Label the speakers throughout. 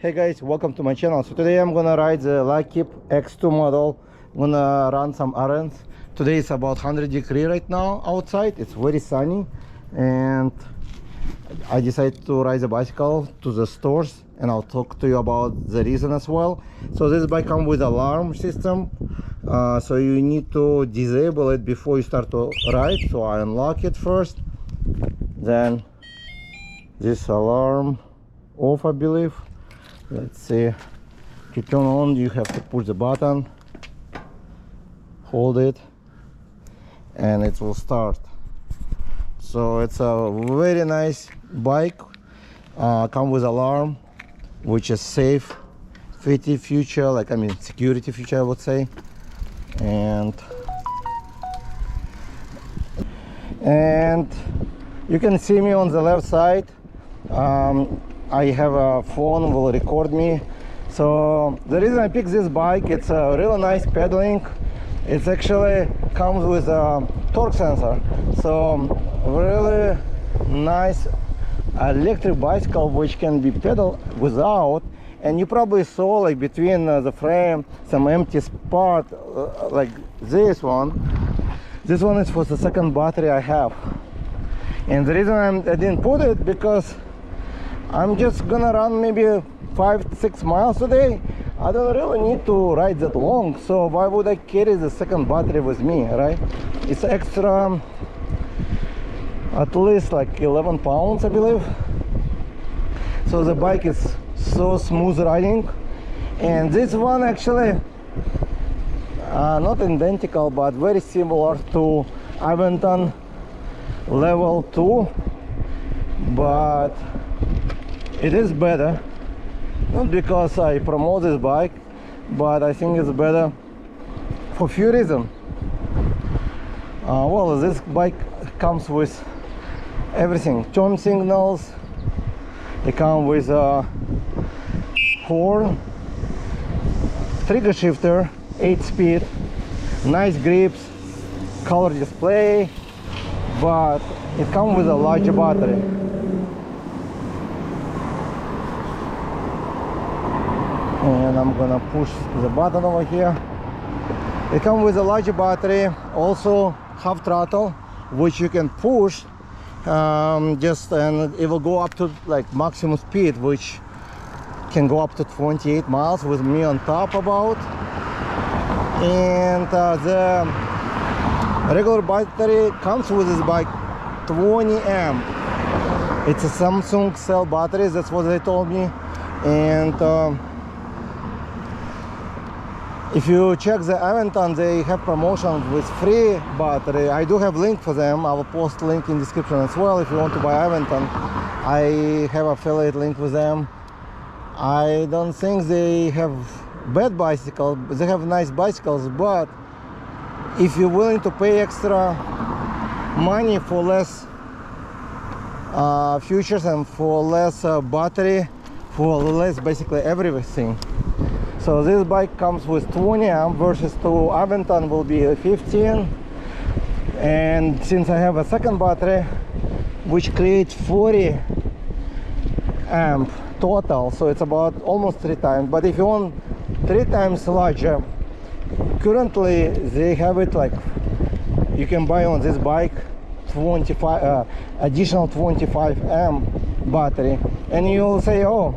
Speaker 1: Hey guys, welcome to my channel. So today I'm gonna ride the Luckeep X2 model. I'm gonna run some errands. Today it's about 100 degrees right now outside. It's very sunny, and I decided to ride the bicycle to the stores, and I'll talk to you about the reason as well. So this bike comes with alarm system, so you need to disable it before you start to ride. So I unlock it first, then this alarm off, I believe. Let's see, to turn on you have to push the button, hold it, and it will start. So it's a very nice bike, come with alarm, which is safe feature, like security feature, I would say. And you can see me on the left side. I have a phone will record me. So the reason I picked this bike, it's a really nice pedaling. It actually comes with a torque sensor, so really nice electric bicycle which can be pedaled without. And you probably saw like between the frame some empty spot, like this one. This one is for the second battery I have, and the reason I didn't put it because I'm just gonna run maybe 5-6 miles a day. I don't really need to ride that long, so why would I carry the second battery with me, right? It's extra, at least like 11 pounds, I believe. So the bike is so smooth riding, and this one actually not identical but very similar to Aventon level 2, but it is better, not because I promote this bike, but I think it's better for few reasons. Well, this bike comes with everything: turn signals, they come with a horn, trigger shifter, 8-speed, nice grips, color display, but it comes with a larger battery. And I'm gonna push the button over here. It comes with a larger battery, also half throttle, which you can push and it will go up to like maximum speed, which can go up to 28 miles with me on top about. And the regular battery comes with this bike 20 amp. It's a Samsung cell battery, that's what they told me. And if you check the Aventon, they have promotion with free battery. I do have link for them. I will post link in description as well if you want to buy Aventon. I have affiliate link with them. I don't think they have bad bicycles. They have nice bicycles, but if you're willing to pay extra money for less features and for less battery, for less basically everything. So this bike comes with 20 amp versus to Aventon will be 15. And since I have a second battery which creates 40 amp total, so it's about almost 3 times. But if you want 3 times larger, currently they have it like you can buy on this bike 25 additional 25 amp battery, and you'll say, oh,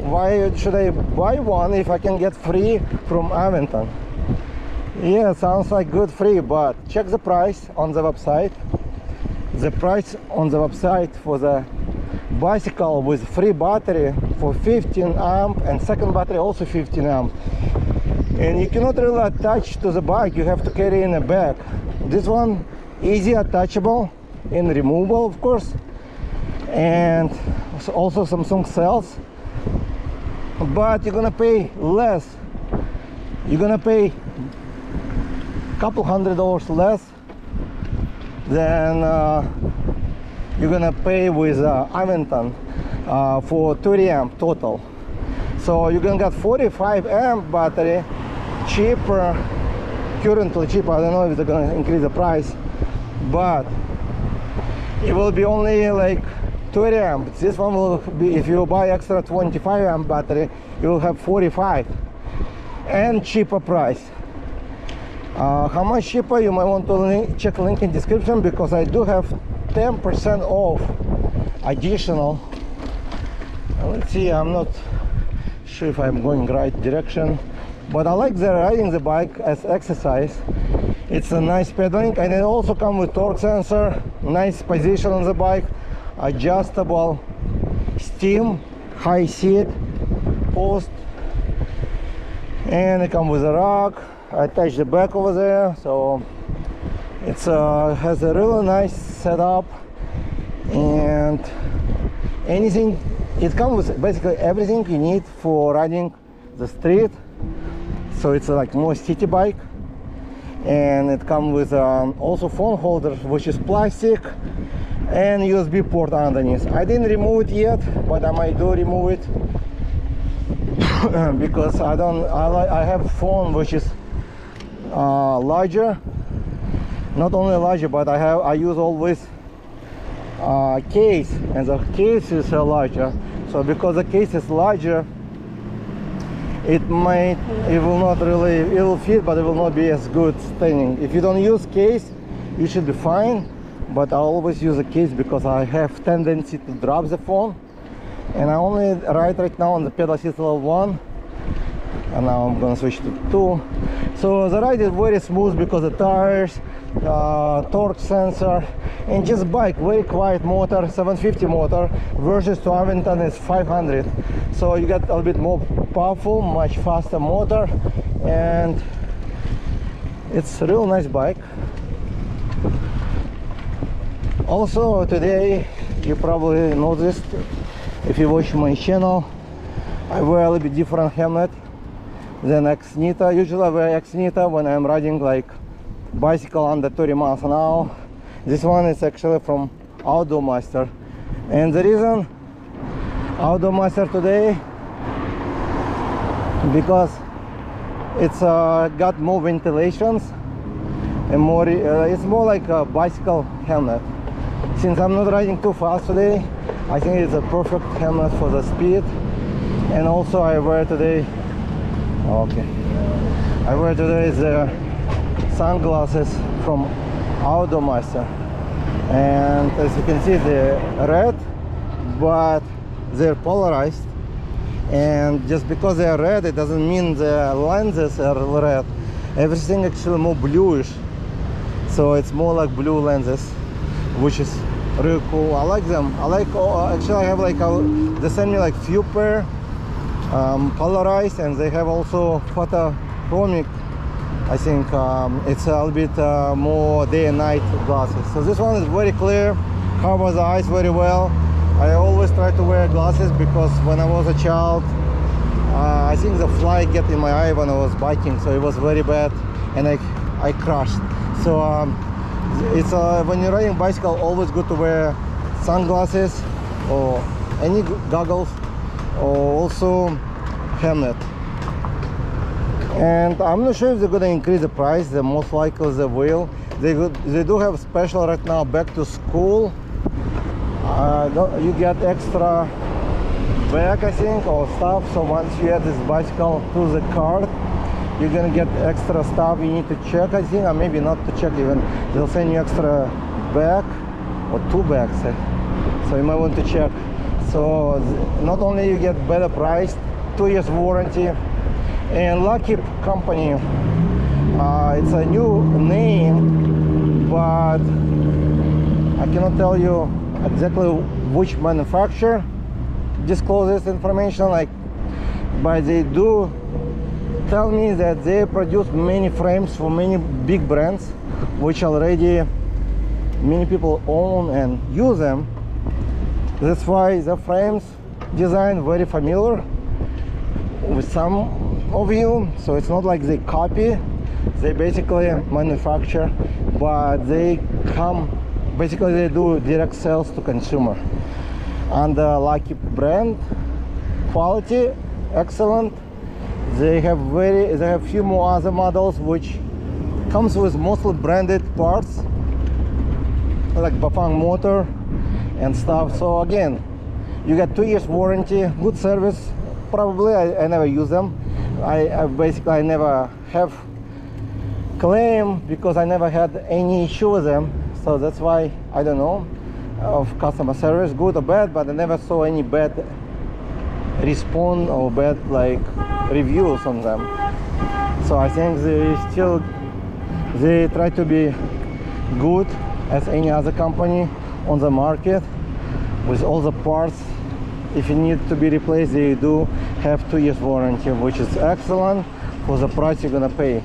Speaker 1: why should I buy one if I can get free from Aventon? Yeah, sounds like good free, but check the price on the website. The price on the website for the bicycle with free battery for 15 amp and second battery also 15 amp. And you cannot really attach to the bike, you have to carry in a bag. This one easy attachable and removable, of course, and also Samsung cells. But you're gonna pay less. You're gonna pay a couple $100 less than you're gonna pay with Aventon for 30 amp total. So you're gonna get 45 amp battery, cheaper, currently cheaper. I don't know if they're gonna increase the price, but it will be only like 30 amp. This one will be, if you buy extra 25 amp battery, you will have 45 and cheaper price. How much cheaper? You might want to check link in description, because I do have 10% off additional. Let's see, I'm not sure if I'm going right direction, but I like riding the bike as exercise. It's a nice pedaling, and it also comes with torque sensor, nice position on the bike, adjustable steam, high seat post, and it comes with a rack. I attach the back over there, so it's has a really nice setup, and anything, it comes with basically everything you need for riding the street. So it's like more city bike, and it comes with also phone holder, which is plastic, and USB port underneath. I didn't remove it yet, but I might do remove it because I have a phone which is larger, not only larger, but I use always case, and the case is larger. So because the case is larger, it will not really, it will fit, but it will not be as good standing. If you don't use case, you should be fine, but I always use a case because I have tendency to drop the phone. And I only ride right now on the pedal assist level 1, and now I'm gonna switch to 2. So the ride is very smooth because the tires, torque sensor, and just bike, very quiet motor, 750 motor versus to Aventon is 500. So you get a little bit more powerful, much faster motor, and it's a real nice bike. Also today, you probably noticed, if you watch my channel, I wear a little bit different helmet than X-Nita. Usually I wear X-Nita when I'm riding like bicycle under 30 miles an hour. This one is actually from Outdoor Master, and the reason Outdoor Master today, because it's got more ventilations and more it's more like a bicycle helmet. Since I'm not riding too fast today, I think it's a perfect helmet for the speed. And also I wear today, the sunglasses from Outdoor Master, and as you can see, they're red, but they're polarized. And just because they're red, it doesn't mean the lenses are red. Everything actually more bluish, so it's more like blue lenses, which is really cool. I like them. I like, actually I have like they send me like few pair polarized, and they have also photochromic. I think it's a little bit more day and night glasses. So this one is very clear, covers the eyes very well. I always try to wear glasses because when I was a child, I think the fly get in my eye when I was biking, so it was very bad, and I crashed. So it's when you're riding bicycle, always good to wear sunglasses or any goggles, or also helmet. And I'm not sure if they're going to increase the price. They're most likely they will. They do have special right now, back to school. You get extra bag, I think, or stuff. So once you add this bicycle to the cart, you're gonna get extra stuff you need to check, I think, or maybe not to check even. They'll send you extra bag or 2 bags, so you might want to check. So not only you get better price, 2 years warranty, and Luckeep company, it's a new name, but I cannot tell you exactly which manufacturer discloses information, like, but they do tell me that they produce many frames for many big brands, which already many people own and use them. That's why the frames design very familiar with some of you. So it's not like they copy, they basically manufacture, but they come, basically they do direct sales to consumer. And the Luckeep brand, quality excellent. They have few more other models which comes with mostly branded parts, like Bafang motor and stuff. So again, you get 2 years warranty, good service. Probably I never use them. I basically I never have claim because I never had any issue with them. So that's why I don't know of customer service, good or bad, but I never saw any bad response or bad like reviews on them. So I think they try to be good as any other company on the market with all the parts. If you need to be replaced, they do have 2 years warranty, which is excellent for the price you're gonna pay.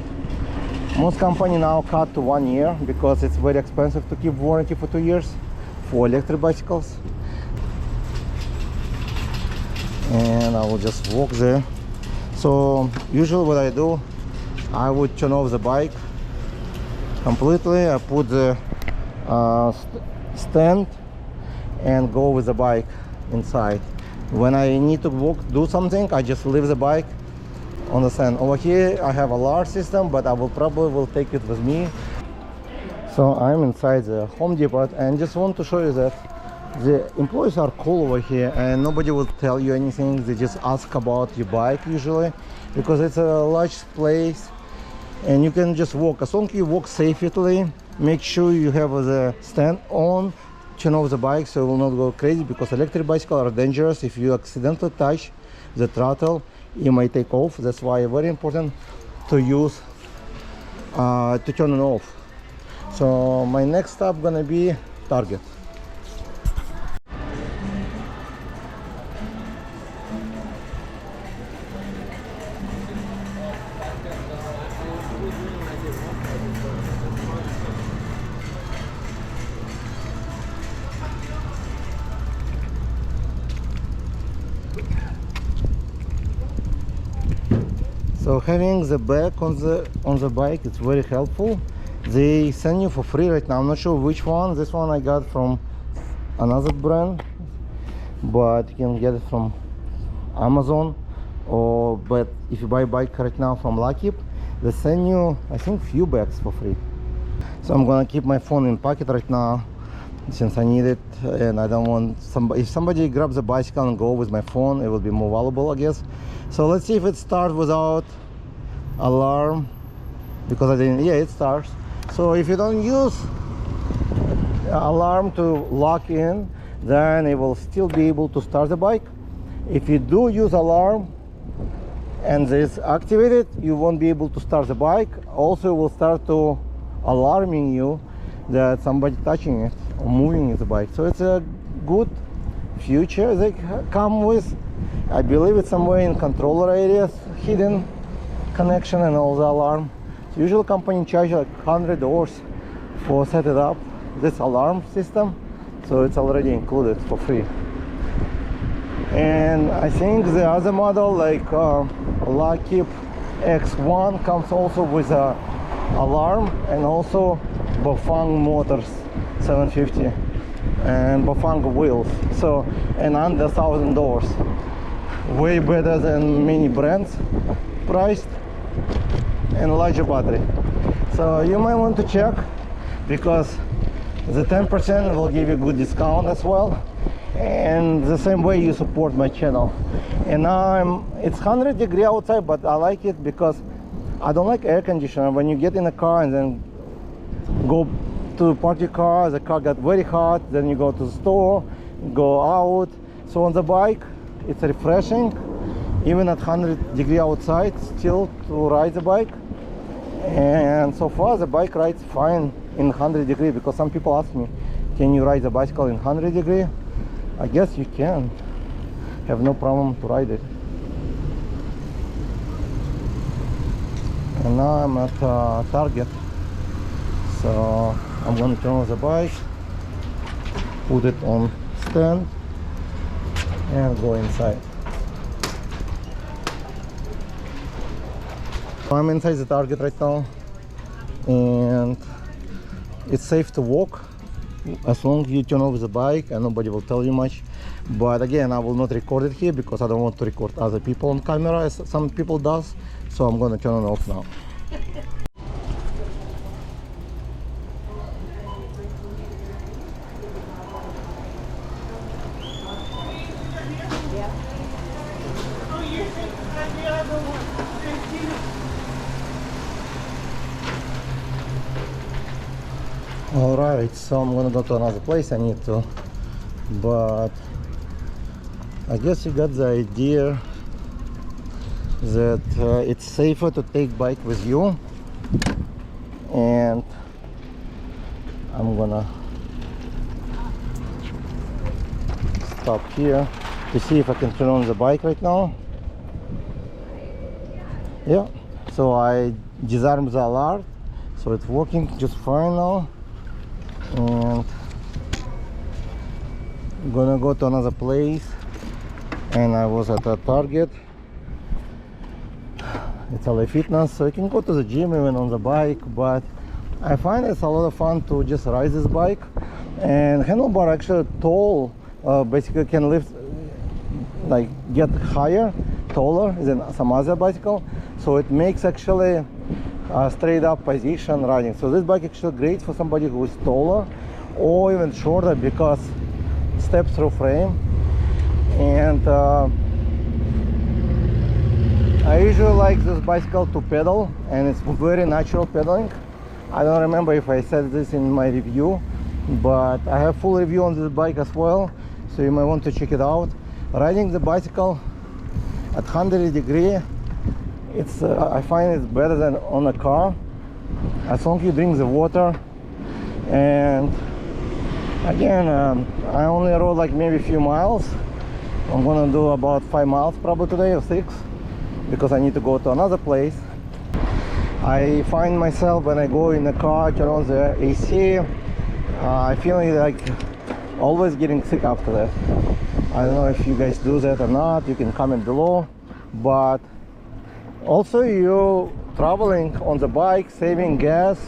Speaker 1: Most company now cut to 1 year because it's very expensive to keep warranty for 2 years for electric bicycles. And I will just walk there. So usually what I do, I would turn off the bike completely. I put the stand and go with the bike inside. When I need to walk, do something, I just leave the bike on the stand. Over here I have a alarm system, but I will probably take it with me. So I'm inside the Home Depot and just want to show you that the employees are cool over here and nobody will tell you anything. They just ask about your bike usually because it's a large place and you can just walk. As long as you walk safely, make sure you have the stand on, turn off the bike so it will not go crazy, because electric bicycles are dangerous. If you accidentally touch the throttle, you might take off. That's why it's very important to use to turn it off. So my next stop gonna be Target. So having the back on the bike, it's very helpful. They send you for free right now. I'm not sure which one. This one I got from another brand, but you can get it from Amazon, but if you buy a bike right now from Luckeep, they send you I think few bags for free. So I'm gonna keep my phone in pocket right now since I need it, and I don't want if somebody grabs a bicycle and go with my phone, it will be more valuable, I guess. So let's see if it starts without alarm, because I didn't. Yeah, it starts. So if you don't use alarm to lock in, then it will still be able to start the bike. If you do use alarm and this activated, you won't be able to start the bike. Also, it will start to alarming you that somebody touching it or moving the bike. So it's a good feature they come with. I believe it's somewhere in controller areas, hidden connection and all the alarm. So usually company charge like $100 for setting up this alarm system. So it's already included for free. And I think the other model like Luckeep X1 comes also with a alarm, and also Bafang motors 750 and Bafang wheels. So, and under $1,000, way better than many brands, priced, and larger battery. So you might want to check, because the 10% will give you good discount as well, and the same way you support my channel. And now it's 100 degrees outside, but I like it because I don't like air conditioner. When you get in a car and then go to park your car, the car got very hot, then you go to the store, go out. So on the bike it's refreshing, even at 100 degrees outside, still to ride the bike. And so far the bike rides fine in 100 degrees, because some people ask me, can you ride the bicycle in 100 degrees? I guess you can. Have no problem to ride it. And now I'm at Target. So I'm going to turn on the bike, put it on stand, and go inside. I'm inside the Target right now, and it's safe to walk as long as you turn off the bike, and nobody will tell you much. But again, I will not record it here because I don't want to record other people on camera as some people does. So I'm going to turn it off now. Alright, so I'm gonna go to another place I need to, but I guess you got the idea that it's safer to take bike with you, and I'm gonna stop here to see if I can turn on the bike right now. Yeah, so I disarmed the alarm, so it's working just fine now. And I'm gonna go to another place, and I was at a Target. It's LA Fitness, so you can go to the gym even on the bike, but I find it's a lot of fun to just ride this bike. And handlebar actually tall, basically can lift, like get higher, taller than some other bicycle, so it makes actually straight up position riding. So this bike actually great for somebody who is taller or even shorter, because step through frame. And I usually like this bicycle to pedal, and it's very natural pedaling. I don't remember if I said this in my review, but I have full review on this bike as well, so you might want to check it out. Riding the bicycle at 100 degrees, it's I find it's better than on a car, as long as you drink the water. And again, I only rode like maybe a few miles. I'm gonna do about 5 miles probably today, or 6, because I need to go to another place. I find myself when I go in the car, turn on the AC, I feel like always getting sick after that. I don't know if you guys do that or not, you can comment below. But also, you traveling on the bike, saving gas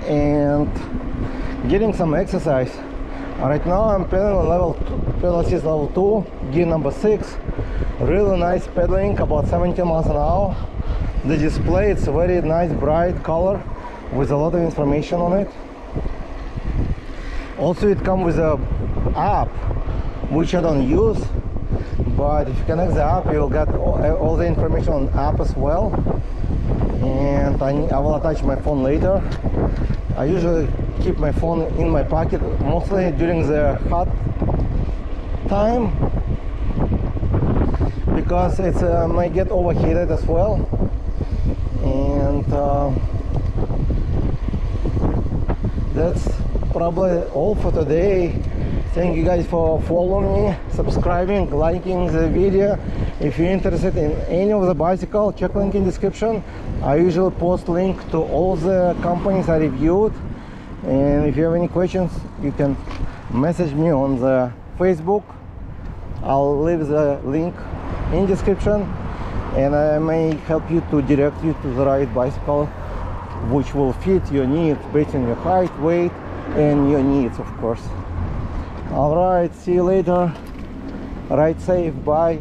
Speaker 1: and getting some exercise. Right now I'm pedaling on pedal assist level 2, gear number 6. Really nice pedaling, about 70 miles an hour. The display, it's a very nice bright color with a lot of information on it. Also, it comes with a app which I don't use, but if you connect the app, you'll get all the information on the app as well. And I will attach my phone later. I usually keep my phone in my pocket, mostly during the hot time, because it might get overheated as well. And that's probably all for today. Thank you guys for following me, subscribing, liking the video. If you're interested in any of the bicycle, check link in description. I usually post link to all the companies I reviewed. And if you have any questions, you can message me on the Facebook. I'll leave the link in description, and I may help you to direct you to the right bicycle which will fit your needs based on your height, weight, and your needs, of course. All right, see you later. Ride safe. Bye.